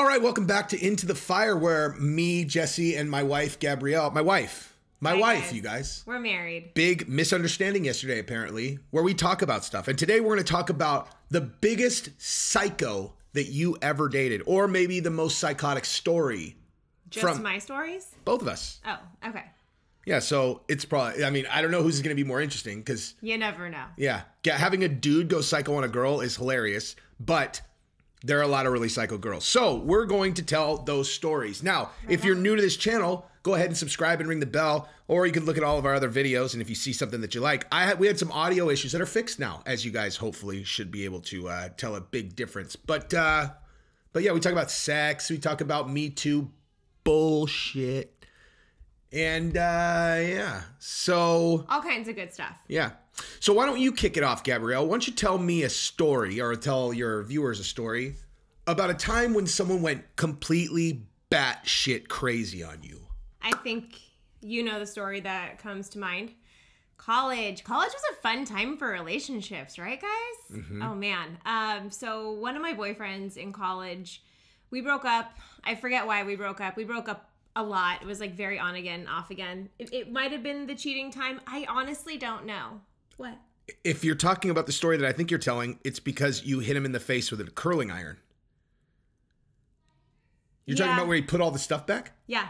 All right, welcome back to Into the Fire, where me, Jesse, and my wife, Gabrielle, my wife, you guys. We're married. Big misunderstanding yesterday, apparently, where we talk about stuff. And today we're going to talk about the biggest psycho that you ever dated, or maybe the most psychotic story. Just from my stories? Both of us. Oh, okay. Yeah, so it's probably, I mean, I don't know who's going to be more interesting because... You never know. Yeah. Having a dude go psycho on a girl is hilarious, but there are a lot of really psycho girls. So we're going to tell those stories. Now, if you're new to this channel, go ahead and subscribe and ring the bell, or you can look at all of our other videos, and if you see something that you like. We had some audio issues that are fixed now, as you guys hopefully should be able to tell a big difference. But yeah, we talk about sex, we talk about Me Too bullshit. And yeah, so all kinds of good stuff. Yeah. So why don't you kick it off, Gabrielle? Why don't you tell me a story, or tell your viewers a story about a time when someone went completely batshit crazy on you? I think you know the story that comes to mind. College was a fun time for relationships, right, guys? Mm-hmm. Oh man. So one of my boyfriends in college, we broke up. I forget why we broke up. We broke up a lot. It was like very on again, off again. It might have been the cheating time. I honestly don't know. What? If you're talking about the story that I think you're telling, it's because you hit him in the face with a curling iron. You're talking about where he put all the stuff back? Yeah.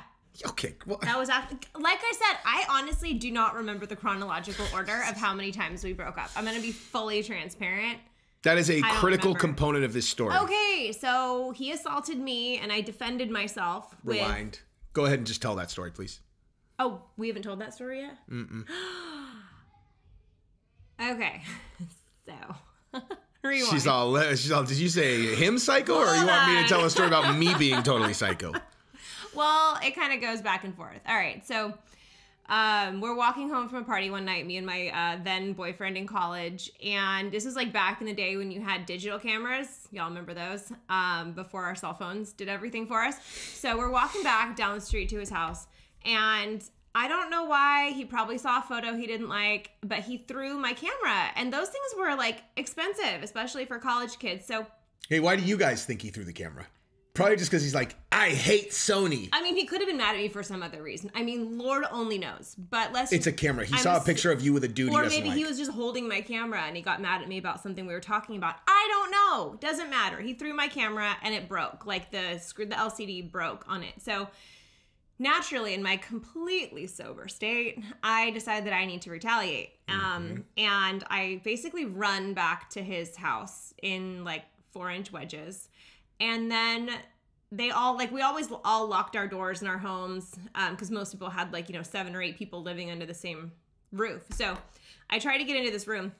Okay. Well, that was after, like I said, I honestly do not remember the chronological order of how many times we broke up. I'm going to be fully transparent. That is a critical component of this story. Okay, so he assaulted me and I defended myself. Rewind. Go ahead and just tell that story, please. Oh, we haven't told that story yet? Mm-mm. Okay, so rewind. She's all, did you say him psycho, or you want me to tell a story about me being totally psycho? Well, it kind of goes back and forth. All right, so we're walking home from a party one night, me and my then boyfriend in college, and this was like back in the day when you had digital cameras. Y'all remember those? Before our cell phones did everything for us. So we're walking back down the street to his house, and I don't know why. He probably saw a photo he didn't like, but he threw my camera, and those things were like expensive, especially for college kids. So hey, why do you guys think he threw the camera? Probably just because he's like, I hate Sony. I mean, he could have been mad at me for some other reason. I mean, Lord only knows. But it's a camera. He saw a picture of you with a dude he doesn't like. Or maybe he was just holding my camera and he got mad at me about something we were talking about. I don't know. Doesn't matter. He threw my camera and it broke. Like the LCD broke on it. So naturally, in my completely sober state, I decided that I need to retaliate. And I basically run back to his house in like 4-inch wedges. And then we always all locked our doors in our homes because most people had 7 or 8 people living under the same roof. So I try to get into this room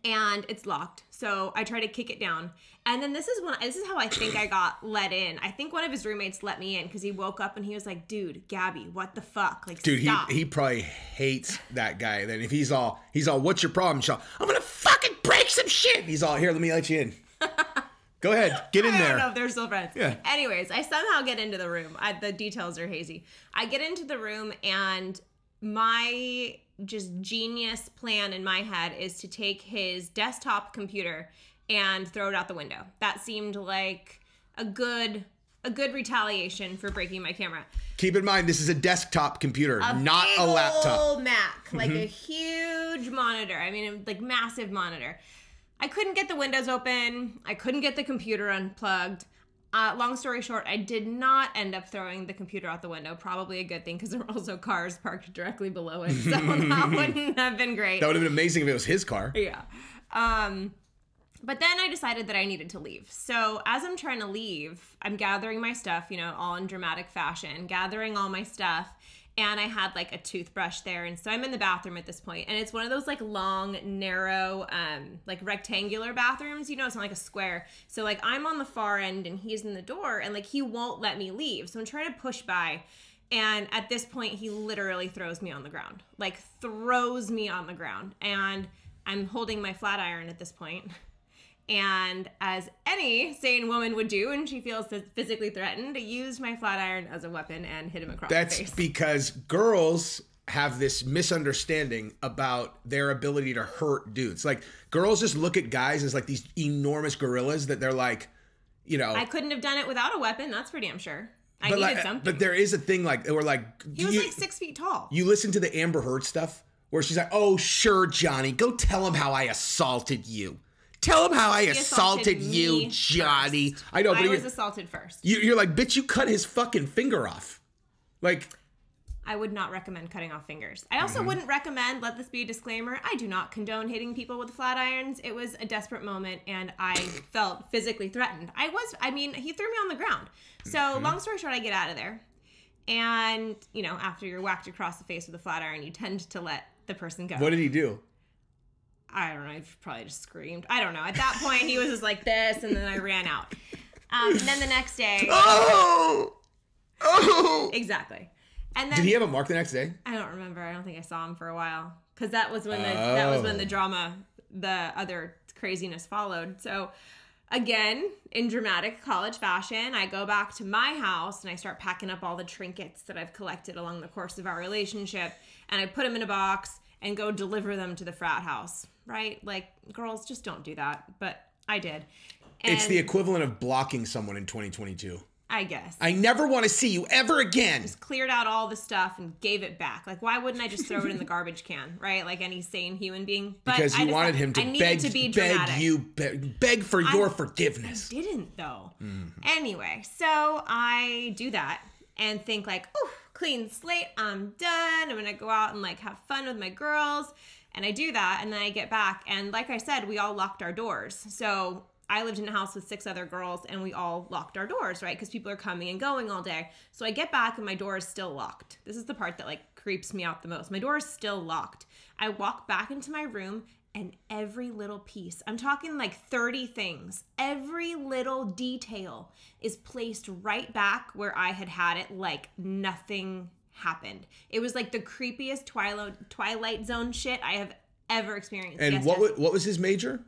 and it's locked. So I try to kick it down. And then this is how I think I got let in. I think one of his roommates let me in because he woke up and he was like, dude, Gabby, what the fuck? Like, dude, stop. He probably hates that guy. Then if he's all, what's your problem, Sean? I'm going to fucking break some shit. He's all, here, let me let you in. Go ahead, get in there. I don't know if they're still friends. Yeah. Anyways, I somehow get into the room. The details are hazy. I get into the room and my just genius plan in my head is to take his desktop computer and throw it out the window. That seemed like a good retaliation for breaking my camera. Keep in mind, this is a desktop computer, not a laptop. Old Mac, like a huge monitor. I mean, like massive monitor. I couldn't get the windows open. I couldn't get the computer unplugged. Long story short, I did not end up throwing the computer out the window. Probably a good thing because there were also cars parked directly below it. So that wouldn't have been great. That would have been amazing if it was his car. Yeah. But then I decided that I needed to leave. So as I'm trying to leave, I'm gathering my stuff, all in dramatic fashion, gathering all my stuff. And I had like a toothbrush there. And so I'm in the bathroom at this point. And it's one of those like long, narrow, like rectangular bathrooms. It's not like a square. So like I'm on the far end and he's in the door and like he won't let me leave. So I'm trying to push by. And at this point, he literally throws me on the ground. Like throws me on the ground. And I'm holding my flat iron at this point. And as any sane woman would do when she feels physically threatened, used my flat iron as a weapon and hit him across the face. That's because girls have this misunderstanding about their ability to hurt dudes. Like, girls just look at guys as like these enormous gorillas that they're like, you know. I couldn't have done it without a weapon. That's for damn sure. I needed something. But there is a thing like, we're like... He was like 6 feet tall. You listen to the Amber Heard stuff where she's like, oh, sure, Johnny, go tell him how I assaulted you. Tell him how I assaulted you, Johnny. First. I know, but I was assaulted first. You're like, bitch, you cut his fucking finger off. Like... I would not recommend cutting off fingers. I also wouldn't recommend, let this be a disclaimer, I do not condone hitting people with flat irons. It was a desperate moment and I felt physically threatened. He threw me on the ground. So long story short, I get out of there. And, you know, after you're whacked across the face with a flat iron, you tend to let the person go. What did he do? I don't know. He probably just screamed. I don't know. At that point, he was just like this, and then I ran out. And then the next day... Oh! Exactly. And then, did he have a mark the next day? I don't remember. I don't think I saw him for a while because that was when the drama, the other craziness followed. So again, in dramatic college fashion, I go back to my house and I start packing up all the trinkets that I've collected along the course of our relationship, and I put them in a box and go deliver them to the frat house. Right? Like, girls, just don't do that, but I did. And it's the equivalent of blocking someone in 2022. I guess. I never want to see you ever again. Just cleared out all the stuff and gave it back. Like, why wouldn't I just throw it in the garbage can, right? Like any sane human being. But because you wanted him to beg for your forgiveness. I didn't, though. Anyway, so I do that and think like, oh, clean slate, I'm done. I'm going to go out and like have fun with my girls. And I do that, and then I get back. And like I said, we all locked our doors. So I lived in a house with 6 other girls, and we all locked our doors, right? Because people are coming and going all day. So I get back, and my door is still locked. This is the part that, like, creeps me out the most. My door is still locked. I walk back into my room, and every little piece, I'm talking like 30 things, every little detail is placed right back where I had it like nothing happened. It was like the creepiest Twilight Zone shit I have ever experienced. And what was his major?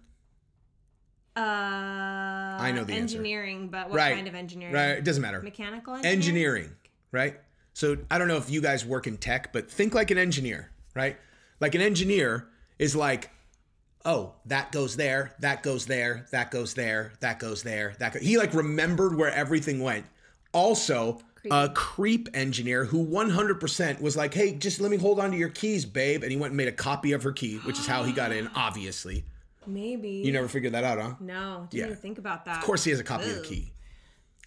I know the engineering, answer. But what kind of engineering? Right, it doesn't matter. Mechanical engineering, right? So I don't know if you guys work in tech, but think like an engineer, right? Like an engineer is like, oh, that goes there, that goes there, that goes there, that goes there, he like remembered where everything went. Also, a creep engineer who 100% was like, hey, just let me hold on to your keys, babe. And he went and made a copy of her key, which is how he got in, obviously. Maybe. You never figured that out, huh? No, didn't even think about that. Of course he has a copy of the key.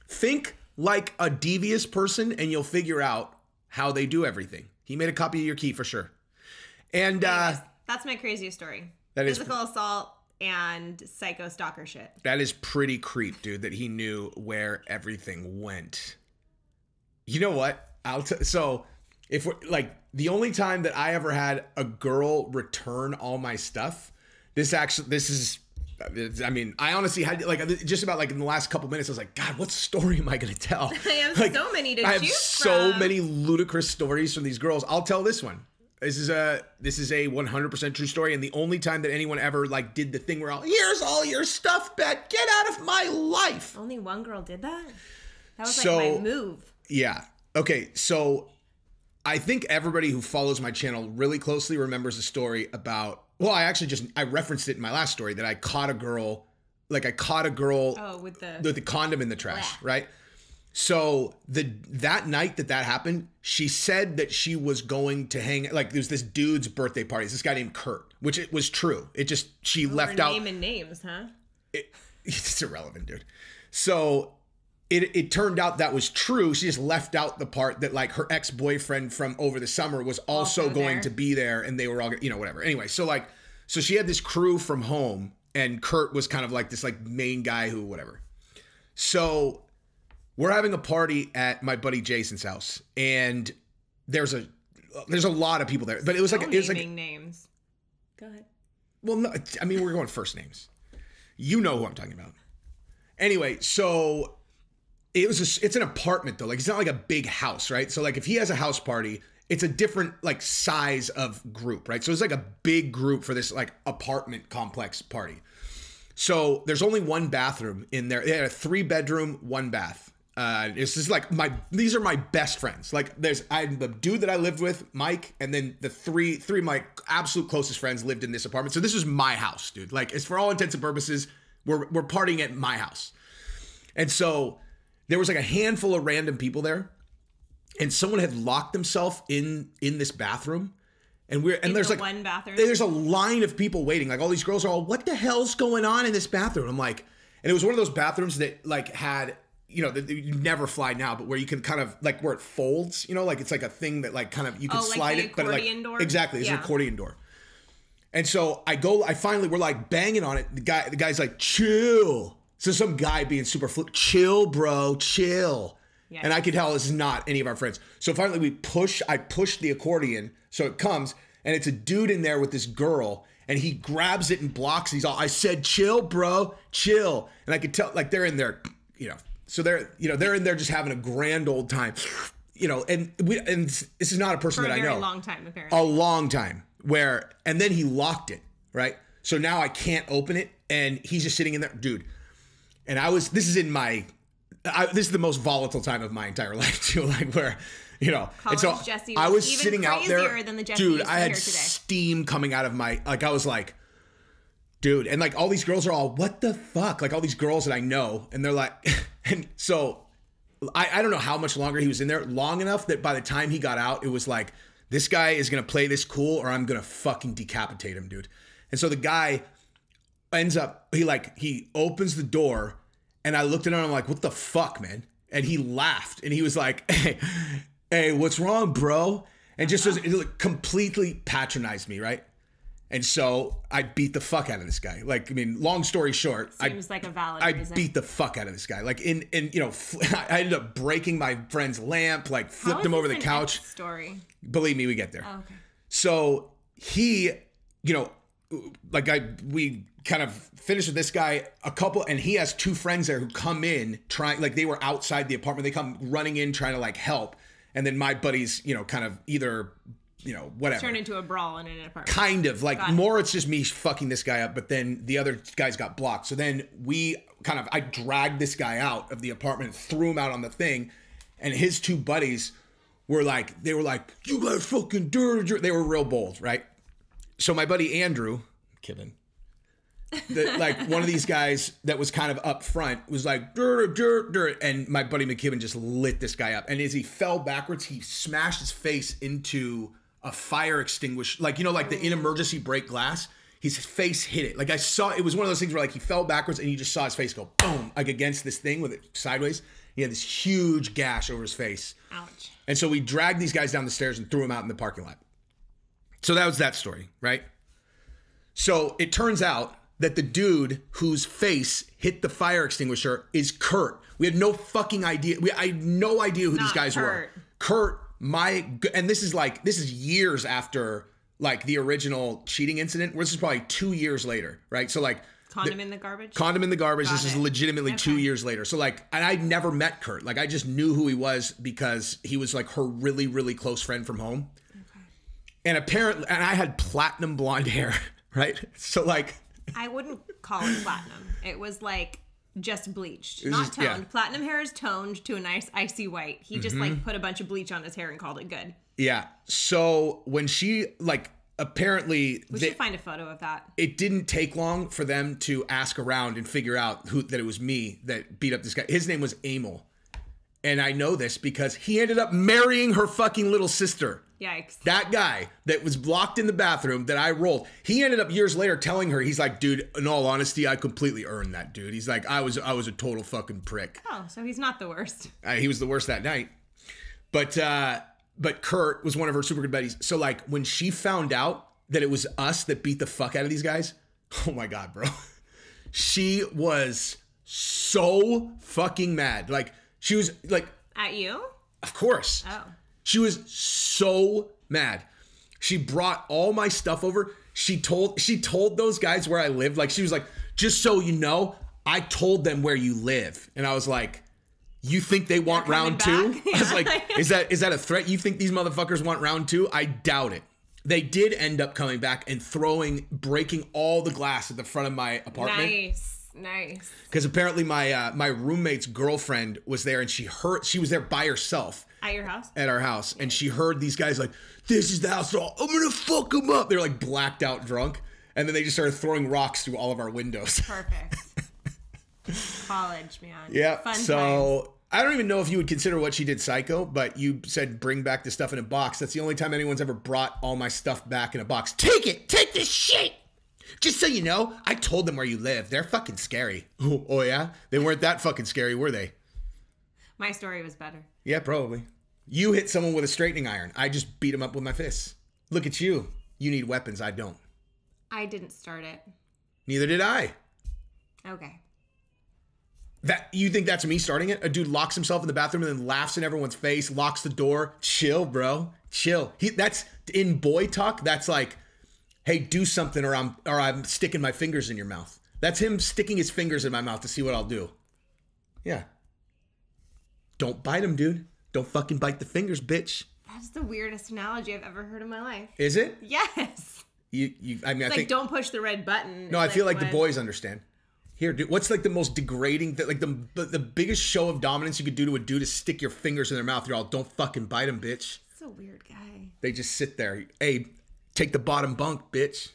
Think like a devious person and you'll figure out how they do everything. He made a copy of your key for sure. And anyways, that's my craziest story. Physical assault and psycho stalker shit. That is pretty creep, dude, that he knew where everything went. You know what? So if we're like, the only time that I ever had a girl return all my stuff, I honestly had like just about like in the last couple minutes, I was like, God, what story am I going to tell? I have like, so many to I have choose so from. many ludicrous stories from these girls. I'll tell this one. This is a 100% true story, and the only time that anyone ever like did the thing where here's all your stuff, Bet, get out of my life. Only one girl did that? That was like my move. Yeah. Okay, so I think everybody who follows my channel really closely remembers a story about, well, I referenced it in my last story that I caught a girl with the condom in the trash, right? So that night that happened, she said that she was going to hang, like there's this dude's birthday party. It's this guy named Kurt, which it was true. It just, she left out. Naming names, huh? It's irrelevant, dude. So it turned out that was true. She just left out the part that like her ex-boyfriend from over the summer was also going to be there, and they were all, whatever. Anyway, so she had this crew from home, and Kurt was kind of like this like main guy who whatever. So we're having a party at my buddy Jason's house, and there's a lot of people there, but it was like names. Go ahead. Well, no, I mean we're going first names. You know who I'm talking about. Anyway, so it's an apartment though. Like it's not like a big house, right? So like if he has a house party, it's a different like size of group, right? So it's like a big group for this like apartment complex party. So there's only one bathroom in there. They had a 3-bedroom, 1 bath. This is like these are my best friends. Like I'm the dude that I lived with, Mike, and then the three of my absolute closest friends lived in this apartment. So this was my house, dude. Like it's for all intents and purposes, we're partying at my house. And so there was like a handful of random people there, and someone had locked themselves in this bathroom. And there's like one bathroom. There's a line of people waiting. Like all these girls are all, what the hell's going on in this bathroom? I'm like, and it was one of those bathrooms that like had, you know, that you never fly now, but where you can kind of like where it folds, you know, like it's like a thing that like kind of you can slide it, but like door? Exactly, it's an accordion door. And so we're like banging on it. The guy's like, chill. So some guy being super chill, bro, chill. Yeah. And I could tell this is not any of our friends. So finally I push the accordion. So it comes and it's a dude in there with this girl and he grabs it and blocks. He's all, I said, chill, bro, chill. And I could tell like they're in there, you know, so they're in there just having a grand old time, you know, and this is not a person that I know. For a very long time, apparently. A long time and then he locked it, right? So now I can't open it and he's just sitting in there, dude. And this is the most volatile time of my entire life too, like where, you know, College and so Jesse I was even sitting out there, than the Jesse dude, I had today. steam coming out of my, like, I was like, dude, and like all these girls are all, what the fuck? Like all these girls that I know, and they're like, and so I don't know how much longer he was in there, long enough that by the time he got out, it was like, this guy is going to play this cool or I'm going to fucking decapitate him, dude. And so the guy ends up, he opens the door and I looked at him and I'm like, what the fuck, man? And he laughed and he was like, hey, what's wrong, bro? And just completely patronized me, right? And so I beat the fuck out of this guy. Like, I mean, long story short, seems like a valid reason. I beat the fuck out of this guy. Like you know, I ended up breaking my friend's lamp, like flipped him over the couch. Story. Believe me, we get there. Oh, okay. So he, you know, we kind of finished with this guy and he has two friends there who come in trying, like they were outside the apartment. They come running in trying to like help. And then my buddies, you know, kind of either, you know, whatever. Turned into a brawl in an apartment. Kind of like more it's just me fucking this guy up, but then the other guys got blocked. So then I dragged this guy out of the apartment, threw him out on the thing, and his two buddies were like, you guys fucking dirty. They were real bold, right? So my buddy Andrew, Kevin, like one of these guys that was kind of up front was like, dirt. And my buddy McKibben just lit this guy up. And as he fell backwards, he smashed his face into a fire extinguisher, like, you know, like the in emergency break glass. His face hit it. Like I saw, it was one of those things where like he fell backwards and you just saw his face go boom, like against this thing with it sideways. He had this huge gash over his face. Ouch. And so we dragged these guys down the stairs and threw them out in the parking lot. So that was that story, right? So it turns out that the dude whose face hit the fire extinguisher is Kurt. We had no fucking idea. I had no idea who these guys were. Kurt, and this is years after like the original cheating incident. This is probably 2 years later, right? So like condom in the garbage. Condom in the garbage. This is legitimately 2 years later. So like, and I'd never met Kurt. Like I just knew who he was because he was like her really, really close friend from home. Okay. And apparently, and I had platinum blonde hair, right? So like, I wouldn't call it platinum. It was like just bleached, not toned. Yeah. Platinum hair is toned to a nice icy white. He just like put a bunch of bleach on his hair and called it good. Yeah. So when she like apparently we should find a photo of that. It didn't take long for them to ask around and figure out that it was me that beat up this guy. His name was Emil. And I know this because he ended up marrying her fucking little sister. Yikes. That guy that was blocked in the bathroom that I rolled, he ended up years later telling her, he's like, dude, in all honesty, I completely earned that, dude. He's like, I was a total fucking prick. Oh, so he's not the worst. He was the worst that night. But Kurt was one of her super good buddies. So like when she found out that it was us that beat the fuck out of these guys, oh my God, bro. She was so fucking mad. Like she was like. At you? Of course. Oh. She was so mad. She brought all my stuff over. She told those guys where I lived. Like she was like, just so you know, I told them where you live. And I was like, you think they want round two? Yeah. I was like, is that a threat? You think these motherfuckers want round two? I doubt it. They did end up coming back and breaking all the glass at the front of my apartment. Nice. Because apparently my roommate's girlfriend was there and she was there by herself. At your house? At our house. And she heard these guys like, this is the house. So I'm going to fuck them up. They're like blacked out drunk. And then they just started throwing rocks through all of our windows. Perfect. College, man. Yeah. Fun So times. I don't even know if you would consider what she did psycho, but you said bring back the stuff in a box. That's the only time anyone's ever brought all my stuff back in a box. Take it. Take this shit. Just so you know, I told them where you live. They're fucking scary. Oh yeah? They weren't that fucking scary, were they? My story was better. Yeah, probably. You hit someone with a straightening iron. I just beat him up with my fists. Look at you. You need weapons. I don't. I didn't start it. Neither did I. Okay. That you think that's me starting it? A dude locks himself in the bathroom and then laughs in everyone's face, locks the door. Chill, bro. Chill. That's in boy talk. That's like, hey, do something or I'm sticking my fingers in your mouth. That's him sticking his fingers in my mouth to see what I'll do. Yeah. Don't bite him, dude. Don't fucking bite the fingers, bitch. That's the weirdest analogy I've ever heard in my life. Is it? Yes. I mean, I think don't push the red button. No, I feel like the boys understand. Here, dude, what's like the most degrading, like the biggest show of dominance you could do to a dude is stick your fingers in their mouth. You're all, don't fucking bite him, bitch. That's a weird guy. They just sit there. Hey, take the bottom bunk, bitch.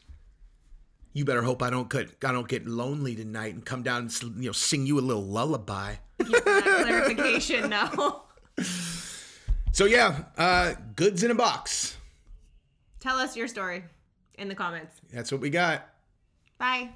You better hope I don't get lonely tonight and come down and sing you a little lullaby. Give that clarification, no. So yeah, goods in a box. Tell us your story in the comments. That's what we got. Bye.